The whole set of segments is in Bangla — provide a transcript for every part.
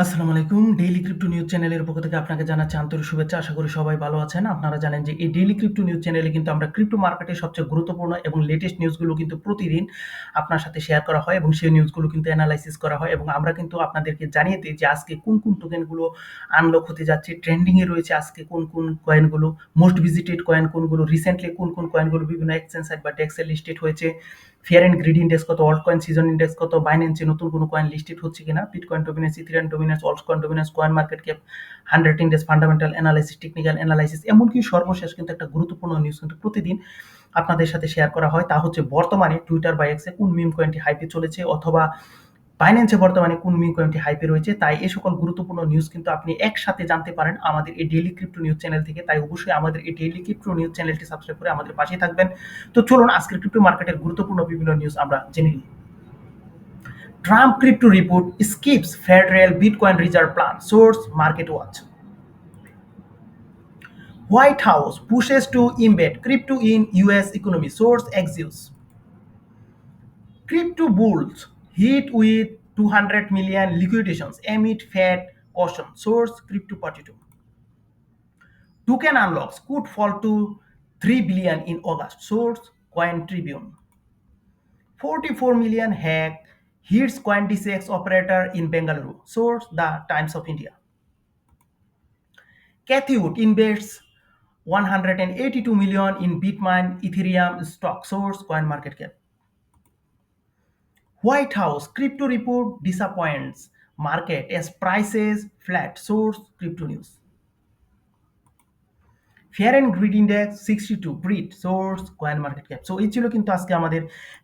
আসসালামু আলাইকুম। ডেইলি ক্রিপ্টো নিউজ চ্যানেলের পক্ষ থেকে আপনাকে জানাচ্ছি আন্তরিক শুভেচ্ছা। আশা করি সবাই ভালো আছেন। আপনারা জানেন যে এই ডেইলি ক্রিপ্টো নিউজ চ্যানেলে কিন্তু আমরা ক্রিপ্টো মার্কেটের সবচেয়ে গুরুত্বপূর্ণ এবং লেটেস্ট নিউজগুলো কিন্তু প্রতিদিন আপনার সাথে শেয়ার করা হয় এবং সেই নিউজগুলো কিন্তু এনালাইসিস করা হয় এবং আমরা কিন্তু আপনাদেরকে জানিয়ে দেই যে আজকে কোন টোকেনগুলো আনলক হতে যাচ্ছে, ট্রেন্ডিং এ রয়েছে আজকে কোন কয়েনগুলো, মোস্ট ভিজিটেড কয়েন কোনগুলো, রিসেন্টলি কোন কয়েনগুলো বিভিন্ন এক্সচেঞ্জ সাইট বা ডেক্সে লিস্টেড হয়েছে, ফেয়ার এন্ড গ্রিড ইন্ডেক্স কত, অল্ট কয়েন সিজন ইন্ডেক্স কত, বাইন্যান্সে নতুন কোনো কয়েন লিস্টেড হচ্ছে কিনা, bitcoin dominance, Ethereum dominance, alt coin dominance, coin market cap, 100 index, fundamental analysis, technical analysis, এমনকি সর্বশেষ কিন্তু একটা গুরুত্বপূর্ণ নিউজ কিন্তু প্রতিদিন আপনাদের সাথে শেয়ার করা হয়। তা হচ্ছে বর্তমানে টুইটার বা এক্সে কোন মিম কয়েনটি হাইপে চলেছে অথবা বাইন্যান্সে বর্তমানে কোন মিম কয়েনটি হাইপে রয়েছে। তাই এই সকল গুরুত্বপূর্ণ নিউজ কিন্তু আপনি একসাথে জানতে পারেন আমাদের এই ডেইলি ক্রিপ্টো নিউজ চ্যানেল থেকে। তাই অবশ্যই আমাদের এই ডেইলি ক্রিপ্টো নিউজ চ্যানেলটি সাবস্ক্রাইব করে আমাদের পাশেই থাকবেন। তো চলুন আজকের ক্রিপ্টো মার্কেটের গুরুত্বপূর্ণ বিভিন্ন নিউজ আমরা জেনে নিই। Trump crypto report skips federal bitcoin reserve plan, source market watch. White house pushes to embed crypto in US economy, source Axios. Crypto bulls hit with 200 million liquidations amid Fed caution, source Crypto Potato. Token unlocks could fall to 3 billion in August, source Coin Tribune. 44 million hack hits Coindesk operator in Bengaluru, source The Times of India. Cathie Wood invests 182 million in Bitmain Ethereum stock, source CoinMarketCap. White House crypto report disappoints market as prices flat, source Crypto News. Fair and greed index 62 breed, source coin market cap. So এই ছিল কিন্তু আজকে আমাদের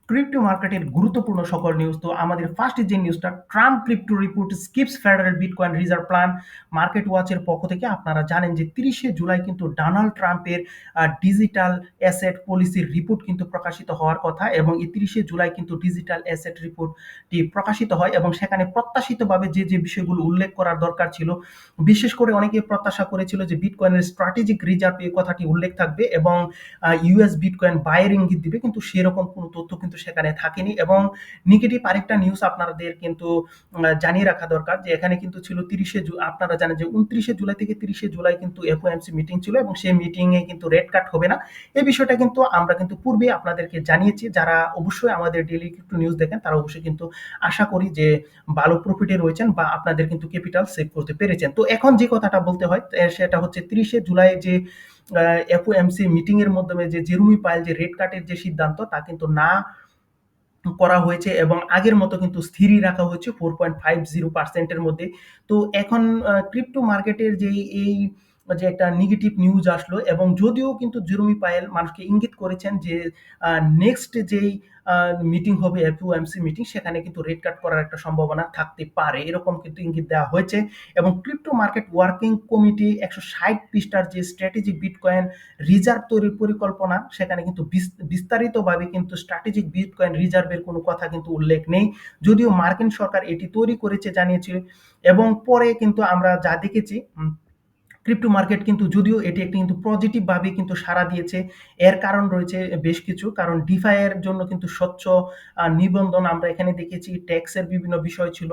ক্রিপ্টো মার্কেটের গুরুত্বপূর্ণ সকল নিউজ। তো আমাদের ফার্স্ট যে নিউজটা, Trump crypto report skips federal bitcoin reserve plan, market ওয়াচের পক্ষ থেকে আপনারা জানেন যে 30শে জুলাই কিন্তু ডোনাল্ড ট্রাম্পের ডিজিটাল অ্যাসেট পলিসির রিপোর্ট কিন্তু প্রকাশিত হওয়ার কথা এবং এই 30শে জুলাই কিন্তু ডিজিটাল অ্যাসেট রিপোর্টটি প্রকাশিত হয় এবং সেখানে প্রত্যাশিতভাবে যে বিষয়গুলো উল্লেখ করার দরকার ছিল, বিশেষ করে অনেকে প্রত্যাশা করেছিল যে বিটকয়েনের স্ট্র্যাটেজিক রিজার্ভ এই কথাটি উল্লেখ থাকবে এবং ইউএস বিটকয়েন বায়ের ইঙ্গিত দিবে, কিন্তু সেরকম কোনো তথ্য কিন্তু সেখানে থাকেনি। এবং নেগেটিভ আরেকটা নিউজ আপনাদের কিন্তু জানিয়ে রাখা দরকার যে এখানে কিন্তু ছিল 30শে আপনারা জানেন যে 29শে জুলাই থেকে 30শে জুলাই কিন্তু এফওএমসি মিটিং ছিল এবং সেই মিটিংয়ে কিন্তু রেড কাট হবে না। এই বিষয়টা কিন্তু আমরা কিন্তু পূর্বে আপনাদেরকে জানিয়েছি। যারা অবশ্যই আমাদের ডেইলি ক্রিপ্টো নিউজ দেখেন তারা অবশ্যই কিন্তু আশা করি যে ভালো প্রফিটে রয়েছেন বা আপনাদের কিন্তু ক্যাপিটাল সেভ করতে পেরেছেন। তো এখন যে কথাটা বলতে হয় সেটা হচ্ছে 30শে জুলাই যে এফওএমসি মিটিং এর মাধ্যমে যে জেরুমি পায়েল যে রেড কাটের যে সিদ্ধান্ত তা কিন্তু না করা হয়েছে এবং আগের মতো কিন্তু স্থিরই রাখা হয়েছে 4.50% এর মধ্যে। তো এখন ক্রিপ্টো মার্কেটের যে একটা নেগেটিভ নিউজ আসলো এবং যদিও কিন্তু জেরমি পায়েল মানুষকে ইঙ্গিত করেছেন যে নেক্সট যেই মিটিং হবে এফওএমসি মিটিং, সেখানে কিন্তু রেড কাট করার একটা সম্ভাবনা থাকতে পারে, এরকম কিন্তু ইঙ্গিত দেওয়া হয়েছে। এবং ক্রিপ্টো মার্কেট ওয়ার্কিং কমিটি 160 পৃষ্ঠার যে স্ট্র্যাটেজিক বিটকয়েন রিজার্ভ তৈরির পরিকল্পনা, সেখানে কিন্তু বিস্তারিতভাবে কিন্তু স্ট্র্যাটেজিক বিটকয়েন রিজার্ভের কোনো কথা কিন্তু উল্লেখ নেই, যদিও মার্কিন সরকার এটি তৈরি করেছে জানিয়েছে। এবং পরে কিন্তু আমরা যা দেখেছি, ক্রিপ্টো মার্কেট কিন্তু যদিও এটি একটি কিন্তু পজিটিভ ভাবে কিন্তু সাড়া দিয়েছে। এর কারণ রয়েছে বেশ কিছু, কারণ ডিফাই এর জন্য কিন্তু স্বচ্ছ নিবন্ধন আমরা এখানে দেখেছি, ট্যাক্সের বিভিন্ন বিষয় ছিল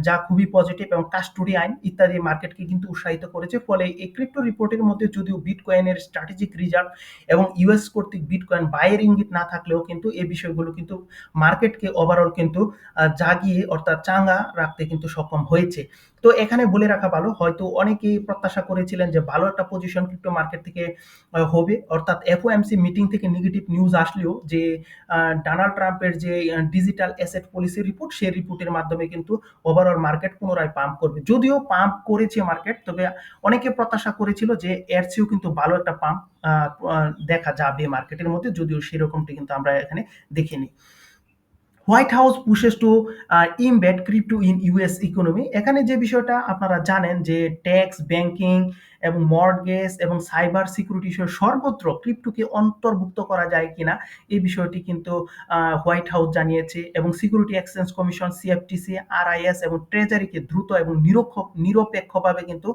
যা খুবই পজিটিভ এবং কাস্টডি আইন ইত্যাদি মার্কেটকে কিন্তু উৎসাহিত করেছে। ফলে এই ক্রিপ্টো রিপোর্টের মধ্যে যদিও বিটকয়েনের স্ট্র্যাটেজিক রিজার্ভ এবং ইউএস কর্তৃক বিটকয়েন বায়ের ইঙ্গিত না থাকলেও কিন্তু এই বিষয়গুলো কিন্তু মার্কেটকে ওভারঅল কিন্তু জাগিয়ে অর্থাৎ চাঙ্গা রাখতে কিন্তু সক্ষম হয়েছে। তো এখানে বলে রাখা ভালো, হয়তো অনেকেই প্রত্যাশা করেছিলেন যে ভালো একটা পজিশন ক্রিপ্টো মার্কেট থেকে হবে, অর্থাৎ এফওএমসি মিটিং থেকে নেগেটিভ নিউজ আসলেও যে ডোনাল্ড ট্রাম্পের যে ডিজিটাল অ্যাসেট পলিসি রিপোর্ট, সেই রিপোর্টের মাধ্যমে কিন্তু ওভারঅল মার্কেট পুনরায় পাম্প করবে। যদিও পাম্প করেছে মার্কেট, তবে অনেকে প্রত্যাশা করেছিল যে এর চেয়েও কিন্তু ভালো একটা পাম্প দেখা যাবে মার্কেটের মধ্যে, যদিও সেরকমটি কিন্তু আমরা এখানে দেখিনি। White House pushes to embed crypto in US economy. এখানে যে বিষয়টা আপনারা জানেন যে ট্যাক্স, ব্যাংকিং এবং মর্টগেজ এবং সাইবার সিকিউরিটি সহ সর্বত্র ক্রিপ্টোকে অন্তর্ভুক্ত করা যায় কিনা এই বিষয়টি কিন্তু হোয়াইট হাউস জানিয়েছে এবং সিকিউরিটি এক্সচেঞ্জ কমিশন সিএফটিসি আরআইএস এবং ট্রেজারিকে দ্রুত এবং নিরপেক্ষভাবে কিন্তু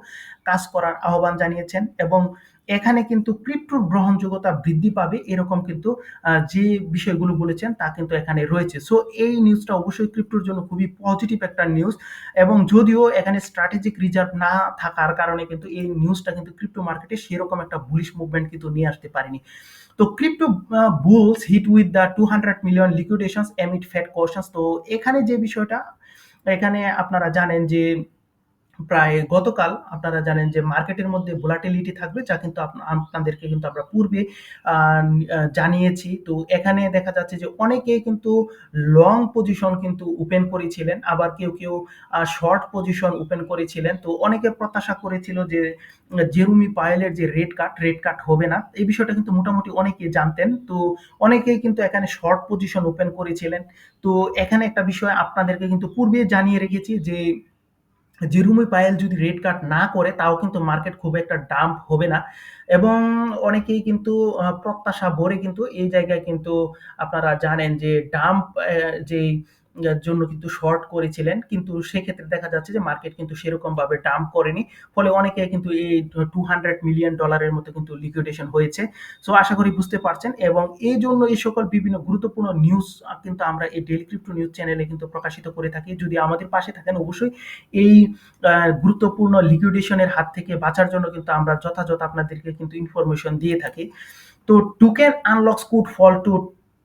কাজ করার আহ্বান জানিয়েছেন এবং এখানে কিন্তু ক্রিপ্টোর গ্রহণযোগ্যতা বৃদ্ধি পাবে এরকম কিন্তু যে বিষয়গুলো বলেছেন তা কিন্তু এখানে রয়েছে। সো এই নিউজটা অবশ্যই ক্রিপ্টোর জন্য খুবই পজিটিভ একটা নিউজ এবং যদিও এখানে স্ট্র্যাটেজিক রিজার্ভ না থাকার কারণে কিন্তু এই নিউজটা কিন্তু ক্রিপ্টো মার্কেটে সেরকম একটা বুলিশ মুভমেন্ট কিন্তু নিয়ে আসতে পারেনি। তো crypto bulls hit with the 200 million liquidations amid Fed questions. তো এখানে যে বিষয়টা এখানে আপনারা জানেন যে প্রায় গতকাল আপনারা জানেন যে মার্কেটের মধ্যে ভোলাটিলিটি থাকবে যা কিন্তু আপনাদেরকে কিন্তু আমরা পূর্বে জানিয়েছি। তো এখানে দেখা যাচ্ছে যে অনেকেই কিন্তু লং পজিশন কিন্তু ওপেন করেছিলেন, আবার কেউ শর্ট পজিশন ওপেন করেছিলেন। তো অনেকে প্রত্যাশা করেছিল যে জেরুমি পায়েলের যে রেড কাট হবে না, এই বিষয়টা কিন্তু মোটামুটি অনেকেই জানতেন। তো অনেকেই কিন্তু এখানে শর্ট পজিশন ওপেন করেছিলেন। তো এখানে একটা বিষয় আপনাদেরকে কিন্তু পূর্বে জানিয়ে রেখেছি যে জেরুমি পায়েল যদি রেড কাট না করে তাও কিন্তু মার্কেট খুব একটা ডাম্প হবে না এবং অনেকেই কিন্তু প্রত্যাশা ভরে কিন্তু এই জায়গায় কিন্তু আপনারা জানেন যে ডাম্প যেই জন্য কিন্তু শর্ট করেছিলেন, কিন্তু সেক্ষেত্রে দেখা যাচ্ছে যে মার্কেট কিন্তু সেরকম ভাবে ডাম্প করেনি, ফলে অনেকে কিন্তু এই $200 মিলিয়ন মতো কিন্তু লিকুইডেশন হয়েছে। সো আশা করি বুঝতে পারছেন এবং এই জন্য এই সকল বিভিন্ন গুরুত্বপূর্ণ নিউজ কিন্তু আমরা এই ডেইলি ক্রিপ্টো নিউজ চ্যানেলে কিন্তু প্রকাশিত করে থাকি। যদি আমাদের পাশে থাকেন অবশ্যই এই গুরুত্বপূর্ণ লিকুইডেশনের হাত থেকে বাঁচার জন্য কিন্তু আমরা যথাযথ আপনাদেরকে কিন্তু ইনফরমেশন দিয়ে থাকি। তো token unlocks could fall to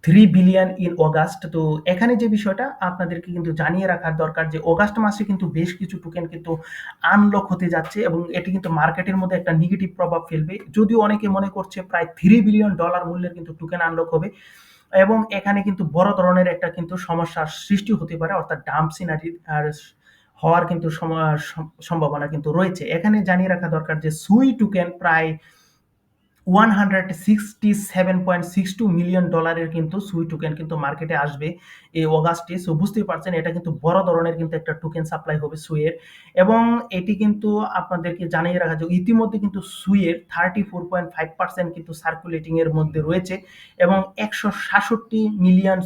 3 billion in August. তো এখানে যে বিষয়টা আপনাদেরকে কিন্তু জানিয়ে রাখার দরকার যে অগাস্ট মাসে কিন্তু বেশ কিছু টোকেন কিন্তু আনলক হতে যাচ্ছে এবং এটি কিন্তু মার্কেটের মধ্যে একটা নেগেটিভ প্রভাব ফেলবে। যদিও অনেকে মনে করছে প্রায় $3 বিলিয়ন মূল্যের কিন্তু টোকেন আনলক হবে এবং এখানে কিন্তু বড় ধরনের একটা কিন্তু সমস্যার সৃষ্টি হতে পারে, অর্থাৎ ডাম্প সিনারি হওয়ার কিন্তু সম্ভাবনা কিন্তু রয়েছে। এখানে জানিয়ে রাখা দরকার যে সুই টোকেন প্রায় $167.62 মিলিয়ন কিন্তু সুই টোকেন কিন্তু মার্কেটে আসবে এই অগাস্টে। সো বুঝতেই পারছেন এটা কিন্তু বড় ধরনের কিন্তু একটা টোকেন সাপ্লাই হবে সুইয়ের এবং এটি কিন্তু আপনাদেরকে জানিয়ে রাখা যে ইতিমধ্যে কিন্তু সুইয়ের 34.5% কিন্তু সার্কুলেটিং এর মধ্যে রয়েছে এবং $167 মিলিয়ন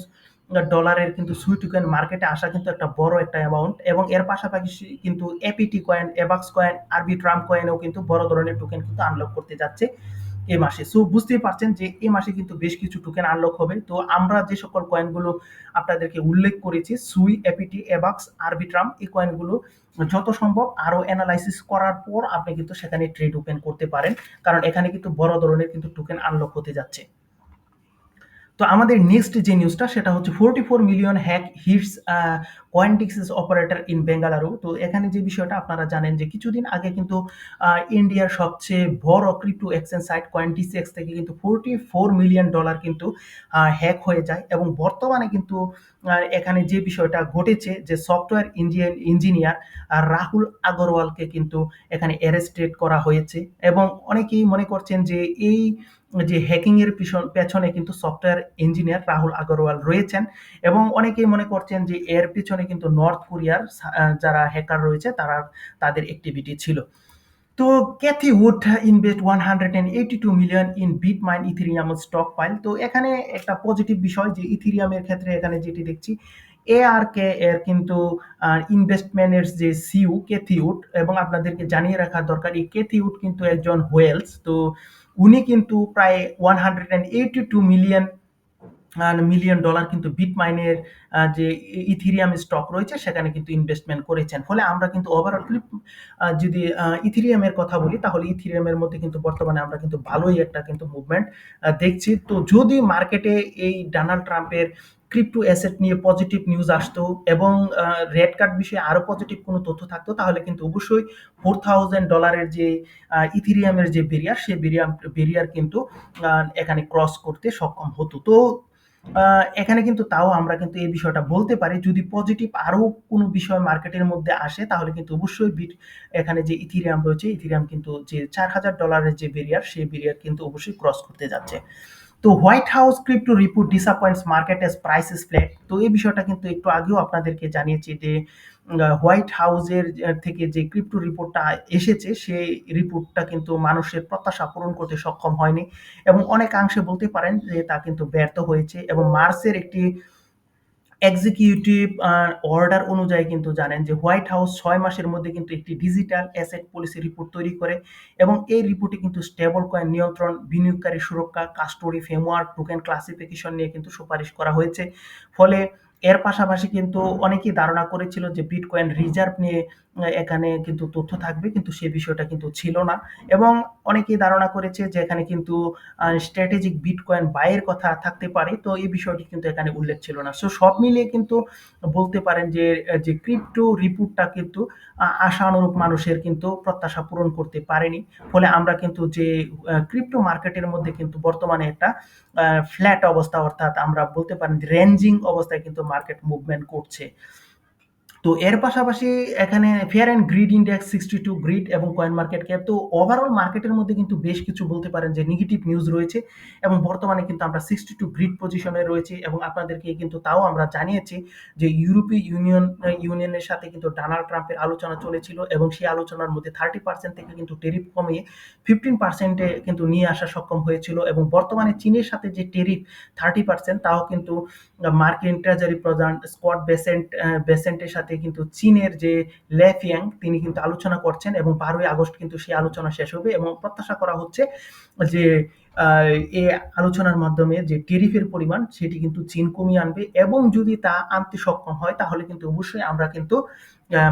কিন্তু সুই টোকেন মার্কেটে আসা কিন্তু একটা বড় একটা অ্যামাউন্ট এবং এর পাশাপাশি কিন্তু এপিটি কয়েন, এবাক্স কয়েন, আরবি ট্রাম্প কয়েনও কিন্তু বড় ধরনের টোকেন কিন্তু আনলক করতে যাচ্ছে এই মাসে। সো বুঝতেই পারছেন যে এই মাসে কিন্তু বেশ কিছু টোকেন আনলক হবে। তো আমরা যে সকল কয়েনগুলো আপনাদেরকে উল্লেখ করেছি সুই, এপিটি, এবাক্স, আরবিট্রাম, এই কয়েনগুলো যত সম্ভব আরো অ্যানালাইসিস করার পর আপনি কিন্তু সেখানে ট্রেড ওপেন করতে পারেন, কারণ এখানে কিন্তু বড় ধরনের কিন্তু টোকেন আনলক হতে যাচ্ছে। তো আমাদের নেক্সট যে নিউজটা সেটা হচ্ছে 44 million hack hits CoinDCX operator in Bengaluru. তো এখানে যে বিষয়টা আপনারা জানেন যে কিছুদিন আগে কিন্তু ইন্ডিয়ার সবচেয়ে বড় ক্রিপ্টো এক্সচেঞ্জ সাইট কয়েনডিসিএক্স থেকে কিন্তু $44 মিলিয়ন কিন্তু হ্যাক হয়ে যায় এবং বর্তমানে কিন্তু এখানে যে বিষয়টা ঘটেছে যে সফটওয়্যার ইঞ্জিনিয়ার রাহুল আগরওয়ালকে কিন্তু এখানে অ্যারেস্টেড করা হয়েছে এবং অনেকেই মনে করছেন যে এই যে হ্যাকিং এর পেছনে কিন্তু সফটওয়্যার ইঞ্জিনিয়ার রাহুল আগরওয়াল রয়েছেন এবং অনেকেই মনে করছেন যে এর পিছনে কিন্তু নর্থ কোরিয়ার যারা হ্যাকার রয়েছে তাদের অ্যাক্টিভিটি ছিল। তো Cathie Wood invest 182 million in BitMine Ethereum stock pile. তো এখানে একটা পজিটিভ বিষয় যে ইথেরিয়ামের ক্ষেত্রে এখানে যেটি দেখছি এআরকে এর কিন্তু ইনভেস্টমেন্টের যে সিইও ক্যাথি উড, এবং আপনাদেরকে জানিয়ে রাখা দরকার এই ক্যাথি উড কিন্তু একজন হোয়েলস। তো উনি কিন্তু প্রায় 182 মিলিয়ন ডলার কিন্তু বিটমাইনের যে ইথেরিয়াম স্টক রয়েছে সেখানে কিন্তু ইনভেস্টমেন্ট করেছেন। ফলে আমরা কিন্তু ওভারঅল যদি ইথেরিয়ামের কথা বলি তাহলে ইথেরিয়ামের মধ্যে কিন্তু বর্তমানে আমরা কিন্তু ভালোই একটা কিন্তু মুভমেন্ট দেখছি। তো যদি মার্কেটে এই ডোনাল্ড ট্রাম্পের ক্রিপ্টো অ্যাসেট নিয়ে পজিটিভ নিউজ আসতো এবং রেড কার্ড বিষয়ে আরো পজিটিভ কোনো তথ্য থাকতো তাহলে কিন্তু অবশ্যই $4,000 যে ইথেরিয়ামের যে বেরিয়ার সেই বেরিয়ার কিন্তু এখানে ক্রস করতে সক্ষম হতো। তো এখানে কিন্তু তাও আমরা কিন্তু এই বিষয়টা বলতে পারি যদি পজিটিভ আরো কোনো বিষয় মার্কেটের মধ্যে আসে তাহলে কিন্তু অবশ্যই এখানে যে ইথেরিয়াম রয়েছে ইথেরিয়াম কিন্তু যে $4,000 যে বেরিয়ার সেই বেরিয়ার কিন্তু অবশ্যই ক্রস করতে যাচ্ছে। তো white house crypto report ডিসঅ্যাপয়েন্টস market S prices flat. তো এই বিষয়টা কিন্তু একটু আগেও আপনাদেরকে জানিয়েছি যে হোয়াইট হাউসের থেকে যে ক্রিপ্টো রিপোর্টটা এসেছে সেই রিপোর্টটা কিন্তু মানুষের প্রত্যাশা পূরণ করতে সক্ষম হয়নি এবং অনেকাংশে বলতে পারেন যে তা কিন্তু ব্যর্থ হয়েছে এবং মার্চের একটি এক্সিকিউটিভ অর্ডার অনুযায়ী কিন্তু জানেন যে হোয়াইট হাউস ৬ মাসের মধ্যে কিন্তু একটি ডিজিটাল অ্যাসেট পলিসি রিপোর্ট তৈরি করে এবং এই রিপোর্টে কিন্তু স্টেবল কয়েন নিয়ন্ত্রণ, বিনিয়োগকারী সুরক্ষা, কাস্টোডি ফ্রেমওয়ার্ক, টোকেন ক্লাসিফিকেশন নিয়ে কিন্তু সুপারিশ করা হয়েছে। ফলে এর পাশাপাশি কিন্তু অনেকেই ধারণা করেছিল যে বিটকয়েন রিজার্ভ নিয়ে এখানে কিন্তু তথ্য থাকবে, কিন্তু সে বিষয়টা কিন্তু ছিল না এবং অনেকেই ধারণা করেছে যে এখানে কিন্তু স্ট্র্যাটেজিক বিটকয়েন বাইয়ের কথা থাকতে পারে। তো এই বিষয়টি কিন্তু এখানে উল্লেখ ছিল না। সো সব মিলিয়ে কিন্তু বলতে পারেন যে যে ক্রিপ্টো রিপোর্টটা কিন্তু আশানুরূপ মানুষের কিন্তু প্রত্যাশা পূরণ করতে পারেনি। ফলে আমরা কিন্তু যে ক্রিপ্টো মার্কেটের মধ্যে কিন্তু বর্তমানে একটা ফ্ল্যাট অবস্থা, অর্থাৎ আমরা বলতে পারেন রেঞ্জিং অবস্থায় কিন্তু মার্কেট মুভমেন্ট করছে। তো এর পাশাপাশি এখানে fair and greed index 62 grid এবং কয়েন মার্কেট ক্যাপ। তো ওভারঅল মার্কেটের মধ্যে কিন্তু বেশ কিছু বলতে পারেন যে নেগেটিভ নিউজ রয়েছে এবং বর্তমানে কিন্তু আমরা 62 গ্রিড পজিশনে রয়েছি এবং আপনাদেরকে কিন্তু তাও আমরা জানিয়েছি যে ইউরোপীয় ইউনিয়নের সাথে কিন্তু ডোনাল্ড ট্রাম্পের আলোচনা চলেছিল এবং সেই আলোচনার মধ্যে 30% থেকে কিন্তু টেরিফ কমিয়ে 15% কিন্তু নিয়ে আসা সক্ষম হয়েছিল এবং বর্তমানে চীনের সাথে যে টেরিফ 30% তাও কিন্তু মার্কিন ট্রেজারি প্রধান স্কট বেসেন্টের সাথে কিন্তু চীনের যে লে ফিয়াং তিনি কিন্তু আলোচনা করছেন এবং 12ই আগস্ট কিন্তু সেই আলোচনা শেষ হবে এবং প্রত্যাশা করা হচ্ছে যে এই আলোচনার মাধ্যমে যে টেরিফের পরিমাণ সেটি কিন্তু চীন কমিয়ে আনবে এবং যদি তা আনতে সক্ষম হয় তাহলে কিন্তু অবশ্যই আমরা কিন্তু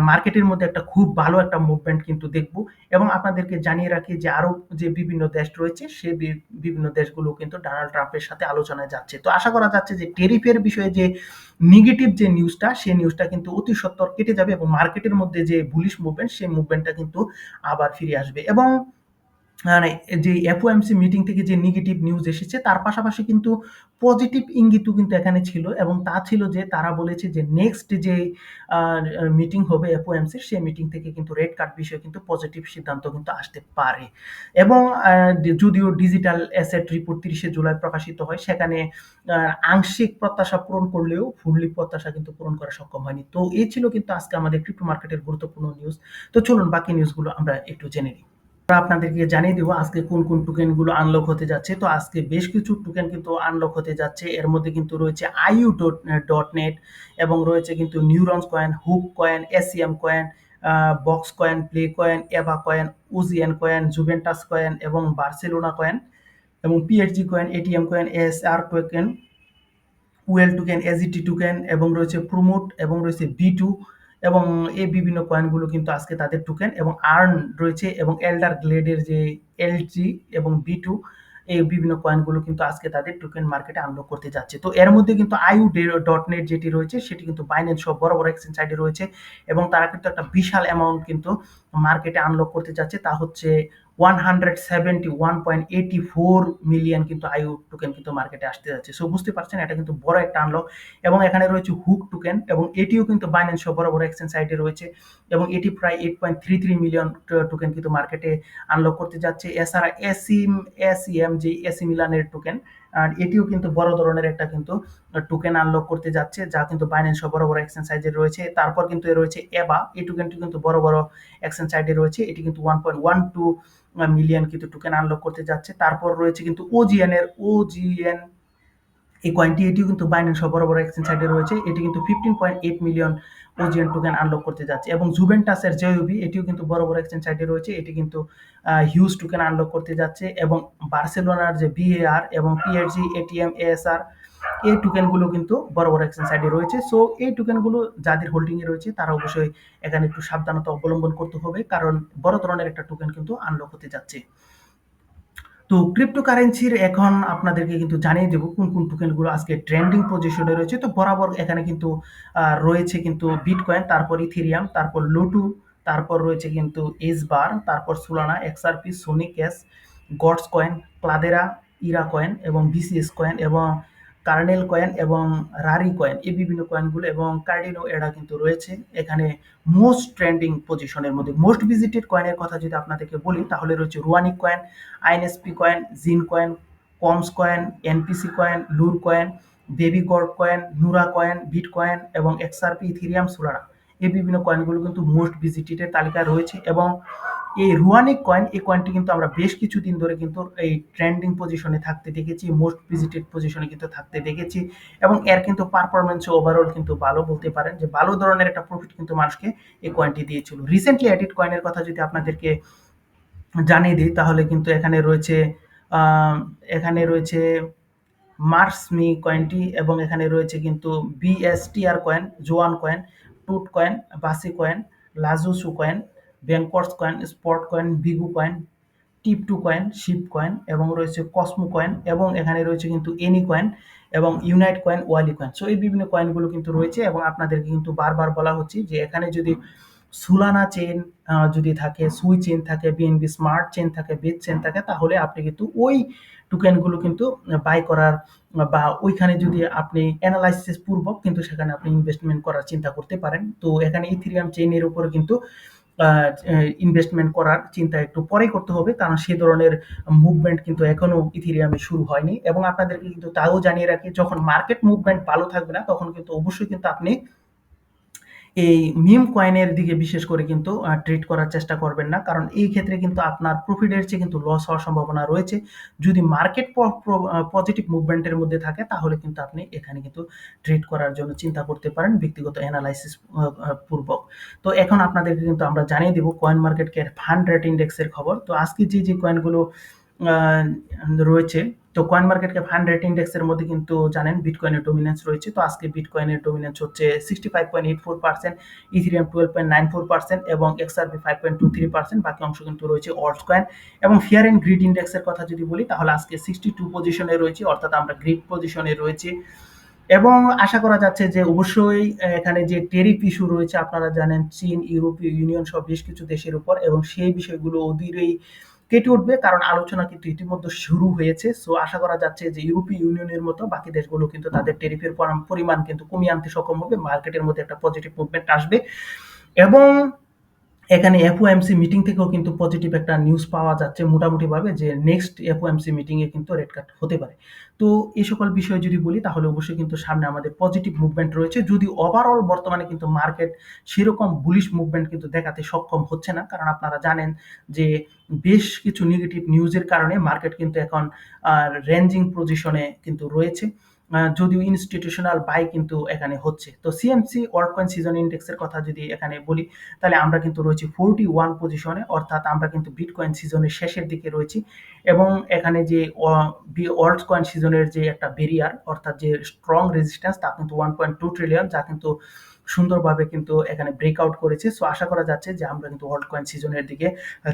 মার্কেটের মধ্যে একটা খুব ভালো একটা মুভমেন্ট কিন্তু দেখব এবং আপনাদেরকে জানিয়ে রাখি যে আরো যে বিভিন্ন দেশ রয়েছে সে বিভিন্ন দেশগুলো কিন্তু ডোনাল্ড ট্রাম্পের সাথে আলোচনায় যাচ্ছে। তো আশা করা যাচ্ছে যে টেরিফের বিষয়ে যে নেগেটিভ যে নিউজটা সেই নিউজটা কিন্তু অতি সত্বর কেটে যাবে এবং মার্কেটের মধ্যে যে বুলিশ মুভমেন্ট সেই মুভমেন্টটা কিন্তু আবার ফিরে আসবে এবং মানে যে এফওএমসি মিটিং থেকে যে নেগেটিভ নিউজ এসেছে তার পাশাপাশি কিন্তু পজিটিভ ইঙ্গিতও কিন্তু এখানে ছিল এবং তা ছিল যে তারা বলেছে যে নেক্সট যে মিটিং হবে এফওএমসির সেই মিটিং থেকে কিন্তু রেড কার্ড বিষয়ে কিন্তু পজিটিভ সিদ্ধান্ত কিন্তু আসতে পারে এবং যদিও ডিজিটাল অ্যাসেট রিপোর্ট 30শে জুলাই প্রকাশিত হয় সেখানে আংশিক প্রত্যাশা পূরণ করলেও ফুললি প্রত্যাশা কিন্তু পূরণ করা সক্ষম হয়নি। তো এই ছিল কিন্তু আজকে আমাদের ক্রিপ্টো মার্কেটের গুরুত্বপূর্ণ নিউজ। তো চলুন বাকি নিউজগুলো আমরা একটু জেনে নিই। আপনাদেরকে জানিয়ে দিব আজকে কোন কোন টোকেন গুলো আনলক হতে যাচ্ছে। তো আজকে বেশ কিছু টোকেন কিন্তু আনলক হতে যাচ্ছে। এর মধ্যে কিন্তু রয়েছে IU.net এবং রয়েছে কিন্তু neurons coin, hook coin, ACM coin, box coin, play coin, Eva coin, OGN coin, Juventus coin এবং বার্সেলোনা কয়েন এবং PHG coin, ATM coin, SR token, well token, AGT token এবং রয়েছে প্রমোট এবং রয়েছে বি2 এবং এই বিভিন্ন কয়েনগুলো কিন্তু আজকে তাদের টোকেন এবং আর্ন রয়েছে এবং এল্ডার গ্লেডের যে এলজি এবং বি2 এই বিভিন্ন কয়েনগুলো কিন্তু আজকে তাদের টোকেন মার্কেটে আনলক করতে যাচ্ছে। তো এর মধ্যে কিন্তু IU.net যেটি রয়েছে সেটি কিন্তু বাইন্যান্স সব বড় বড় এক্সচেঞ্জ সাইটে রয়েছে এবং তারা কিন্তু একটা বিশাল অ্যামাউন্ট কিন্তু মার্কেটে আনলক করতে যাচ্ছে, তা হচ্ছে 171.84 মিলিয়ন কিন্তু আইউ টোকেন কিন্তু মার্কেটে আসতে যাচ্ছে। সো বুঝতে পারছেন এটা কিন্তু বড় একটা আনলক এবং এখানে রয়েছে হুক টোকেন এবং এটিও কিন্তু বাইন্যান্স সহ বড় বড় এক্সচেঞ্জ সাইটে রয়েছে এবং এটি প্রায় 8.33 মিলিয়ন টোকেন কিন্তু মার্কেটে আনলক করতে যাচ্ছে। এছাড়া এসিএম যে এসি মিলানের টোকেন আর এটিও কিন্তু বড় ধরনের একটা কিন্তু টোকেন আনলক করতে যাচ্ছে যা কিন্তু বাইন্যান্স সহ বড় বড় এক্সচেঞ্জ সাইটে রয়েছে। তারপর কিন্তু রয়েছে এবা, এই টোকেনটি কিন্তু বড় বড় এক্সচেঞ্জ সাইটে রয়েছে, এটি কিন্তু 1.12 মিলিয়ন কিন্তু টোকেন আনলক করতে যাচ্ছে। তারপর রয়েছে কিন্তু ওজিএন এই কয়েনটি এটিও কিন্তু বাইন্যান্স সহ বড় বড় এক্সচেঞ্জ সাইটে রয়েছে, এটি কিন্তু 15.8 মিলিয়ন ওজিএন টোকেন আনলক করতে যাচ্ছে এবং জুভেন্টাসের জেওবি এটিও কিন্তু বড় বড় এক্সচেঞ্জ সাইটে রয়েছে, এটি কিন্তু হিউজ টোকেন আনলক করতে যাচ্ছে এবং বার্সেলোনার যে বিএআর এবং পিএইচজি, এটিএম, এএসআর এই টোকেনগুলো কিন্তু বড় বড় এক্সচেঞ্জ সাইটে রয়েছে। সো এই টোকেনগুলো যাদের হোল্ডিং এ রয়েছে তারা অবশ্যই এখানে একটু সাবধানতা অবলম্বন করতে হবে কারণ বড় ধরনের একটা টোকেন কিন্তু আনলক হতে যাচ্ছে। তো ক্রিপ্টোকারেন্সির এখন আপনাদেরকে কিন্তু জানিয়ে দেব কোন কোন টোকেনগুলো আজকে ট্রেন্ডিং পজিশনে রয়েছে। তো বরাবর এখানে কিন্তু রয়েছে কিন্তু বিটকয়েন, তারপর ইথেরিয়াম, তারপর লোটু, তারপর রয়েছে কিন্তু এসবার, তারপর Solana, XRP, Sony cash, gods coin, ক্লাদেরা, ইরা কয়েন এবং বিসিএস কয়েন এবং কার্নেল কয়েন এবং রারি কয়েন, এই বিভিন্ন কয়েনগুলো এবং কার্ডিনো এরা কিন্তু রয়েছে এখানে মোস্ট ট্রেন্ডিং পজিশনের মধ্যে। মোস্ট ভিজিটেড কয়েনের কথা যদি আপনাদেরকে বলি তাহলে রয়েছে রুয়ানিক কয়েন, আইএনএসপি কয়েন, জিন কয়েন, কমস coin, NPC coin, lure coin, baby god coin, নুরা কয়েন, বিট কয়েন এবং এক্সআরপি, ইথেরিয়াম, সোলানা, এই বিভিন্ন কয়েনগুলো কিন্তু মোস্ট ভিজিটেড তালিকায় রয়েছে। এবং এই রুয়ানিক কয়েন, এই কয়েনটি কিন্তু আমরা বেশ কিছুদিন ধরে কিন্তু এই ট্রেন্ডিং পজিশনে থাকতে দেখেছি, মোস্ট ভিজিটেড পজিশনে কিন্তু থাকতে দেখেছি। এবং এর কিন্তু পারফরমেন্স ওভারঅল কিন্তু ভালো, বলতে পারেন যে ভালো ধরনের একটা প্রফিট কিন্তু মানুষকে এই কয়েনটি দিয়েছিল। রিসেন্টলি এডিট কয়েনের কথা যদি আপনাদেরকে জানিয়ে দিই, তাহলে কিন্তু এখানে রয়েছে মার্সমি কয়েনটি, এবং এখানে রয়েছে কিন্তু বিএসটিআর কয়েন, জোয়ান কয়েন, টুট কয়েন, বাসি কয়েন, লাজুসু coin, bankers coin, spot coin, বিগু coin, tip to coin, ship coin, এবং রয়েছে কসমো কয়েন, এবং এখানে রয়েছে কিন্তু এনি কয়েন এবং ইউনাইট কয়েন, ওয়ালি কয়েন। সো এই বিভিন্ন কয়েনগুলো কিন্তু রয়েছে, এবং আপনাদেরকে কিন্তু বারবার বলা হচ্ছে যে এখানে যদি সুলানা চেইন যদি থাকে, সুই চেইন থাকে, বিএনবি স্মার্ট চেইন থাকে, বেজ চেইন থাকে, তাহলে আপনি কিন্তু ওই টোকেনগুলো কিন্তু বাই করার বা ওইখানে যদি আপনি অ্যানালাইসিস পূর্বক কিন্তু সেখানে আপনি ইনভেস্টমেন্ট করার চিন্তা করতে পারেন। তো এখানে ইথেরিয়াম চেইনের উপরে কিন্তু ইনভেস্টমেন্ট করার চিন্তা একটু পরেই করতে হবে, কারণ সে ধরনের মুভমেন্ট কিন্তু এখনো ইথেরিয়ামে শুরু হয়নি। এবং আপনাদেরকে কিন্তু তাও জানিয়ে রাখি, যখন মার্কেট মুভমেন্ট ভালো থাকবে না, তখন কিন্তু অবশ্যই কিন্তু আপনি এই মিম কয়েনের দিকে বিশেষ করে কিন্তু ট্রেড করার চেষ্টা করবেন না, কারণ এই ক্ষেত্রে কিন্তু আপনার প্রফিটের চেয়ে কিন্তু লস হওয়ার সম্ভাবনা রয়েছে। যদি মার্কেট পজিটিভ মুভমেন্টের মধ্যে থাকে, তাহলে কিন্তু আপনি এখানে কিন্তু ট্রেড করার জন্য চিন্তা করতে পারেন ব্যক্তিগত অ্যানালাইসিস পূর্বক। তো এখন আপনাদেরকে কিন্তু আমরা জানিয়ে দেব কয়েন মার্কেট ক্যাপ 100 ইন্ডেক্সের খবর। তো আজকে যে কয়েনগুলো রয়েছে, তো কয়েন মার্কেট ক্যাপ 100 ইন্ডেক্সের মধ্যে কিন্তু জানেন বিটকয়েনের ডমিনেন্স রয়েছে। তো আজকে বিটকয়েনের ডমিনেন্স হচ্ছে 65.84%, ইথেরিয়াম 12.94% এবং এক্সআরপি 5.23%। বাকি অংশ কিন্তু রয়েছে অল্টস কয়েন। এবং ফিয়ার এন্ড গ্রিড ইন্ডেক্সের কথা যদি বলি, তাহলে আজকে 62 পজিশনে রয়েছে, অর্থাৎ আমরা গ্রিড পজিশনে রয়েছে। এবং আশা করা যাচ্ছে যে অবশ্যই এখানে যে টেরিফ ইস্যু রয়েছে, আপনারা জানেন চীন, ইউরোপীয় ইউনিয়ন সহ বেশ কিছু দেশের উপর, এবং সেই বিষয়গুলো অধীরেই কেটে উঠবে, কারণ আলোচনা কিন্তু ইতিমধ্যে শুরু হয়েছে। সো আশা করা যাচ্ছে যে ইউরোপীয় ইউনিয়নের মতো বাকি দেশগুলো কিন্তু তাদের টেরিফের পরিমাণ কিন্তু কমিয়ে আনতে সক্ষম হবে, মার্কেটের মধ্যে একটা পজিটিভ মুভমেন্ট আসবে। এবং এখানে এফওএমসি মিটিং থেকেও কিন্তু পজিটিভ একটা নিউজ পাওয়া যাচ্ছে মোটামুটিভাবে, যে নেক্সট এফওএমসি মিটিংয়ে কিন্তু রেট কাট হতে পারে। তো এই সকল বিষয় যদি বলি, তাহলে অবশ্যই কিন্তু সামনে আমাদের পজিটিভ মুভমেন্ট রয়েছে, যদি ওভারঅল বর্তমানে কিন্তু মার্কেট সেরকম বুলিশ মুভমেন্ট কিন্তু দেখাতে সক্ষম হচ্ছে না, কারণ আপনারা জানেন যে বেশ কিছু নেগেটিভ নিউজের কারণে মার্কেট কিন্তু এখন রেঞ্জিং পজিশনে কিন্তু রয়েছে, যদিও ইনস্টিটিউশনাল বাই কিন্তু এখানে হচ্ছে। তো সিএমসি ওয়ার্ল্ড কয়েন সিজন ইন্ডেক্সের কথা যদি এখানে বলি, তাহলে আমরা কিন্তু রয়েছি 41 পজিশনে, অর্থাৎ আমরা কিন্তু বিটকয়েন সিজনের শেষের দিকে রয়েছি। এবং এখানে যে ওয়ার্ল্ড কয়েন সিজনের যে একটা ব্যারিয়ার, অর্থাৎ যে স্ট্রং রেজিস্ট্যান্স, তা কিন্তু 1.2 ট্রিলিয়ন, যা কিন্তু সুন্দরভাবে কিন্তু এখানে ব্রেকআউট করেছে। সো আশা করা যাচ্ছে যে আমরা কিন্তু ওয়ার্ল্ড কয়েন সিজনের দিকে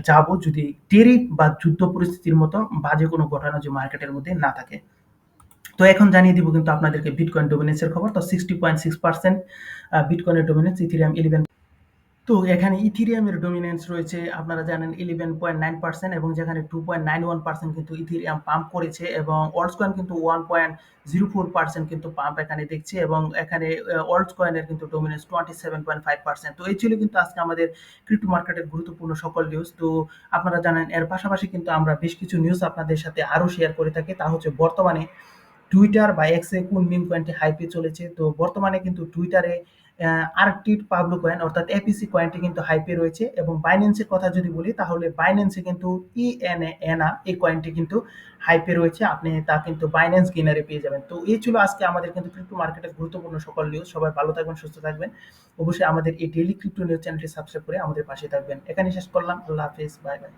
যাব, যদি টেরিফ বা যুদ্ধ পরিস্থিতির মতো বাজে কোনো ঘটনা যে মার্কেটের মধ্যে না থাকে। তো এখন জানিয়ে দিব কিন্তু আপনাদেরকে বিটকয়েন ডমিনেন্সের খবর। তো 60.6% বিটকয়েনের ডমিনেন্স, ইথেরিয়াম 11। তো এখানে ইথেরিয়ামের ডমিনেন্স রয়েছে, আপনারা জানেন 11.9%, এবং যেখানে 2.91% কিন্তু ইথেরিয়াম পাম্প করেছে, এবং অল্টস কয়েন কিন্তু 1.04% কিন্তু পাম্প এখানে দেখছে, এবং এখানে অল্টস কয়েনের কিন্তু ডমিনেন্স 27.5%। তো এই ছিল কিন্তু আজকে আমাদের ক্রিপ্টো মার্কেটের গুরুত্বপূর্ণ সকল নিউজ। তো আপনারা জানেন এর পাশাপাশি কিন্তু আমরা বেশ কিছু নিউজ আপনাদের সাথে আরো শেয়ার করে থাকি, তা হচ্ছে বর্তমানে টুইটার বা এক্সে কোন মিম কয়েনটি হাইপে চলেছে। তো বর্তমানে কিন্তু টুইটারে আর্কটিড পাবলো কয়েন, অর্থাৎ এপিসি কয়েনটি কিন্তু হাইপে রয়েছে। এবং বাইন্যান্সের কথা যদি বলি, তাহলে বাইন্যান্সে কিন্তু ইএনএ এই কয়েনটি কিন্তু হাইপে রয়েছে, আপনি তা কিন্তু বাইন্যান্স গেইনারে পেয়ে যাবেন। তো এই ছিল আজকে আমাদের কিন্তু ক্রিপ্টো মার্কেটের গুরুত্বপূর্ণ সকল নিউজ। সবাই ভালো থাকবেন, সুস্থ থাকবেন। অবশ্যই আমাদের এই ডেইলি ক্রিপ্টো নিউজ চ্যানেলটি সাবস্ক্রাইব করে আমাদের পাশে থাকবেন। এখানে শেষ করলাম। আল্লাহ হাফেজ, বাই বাই।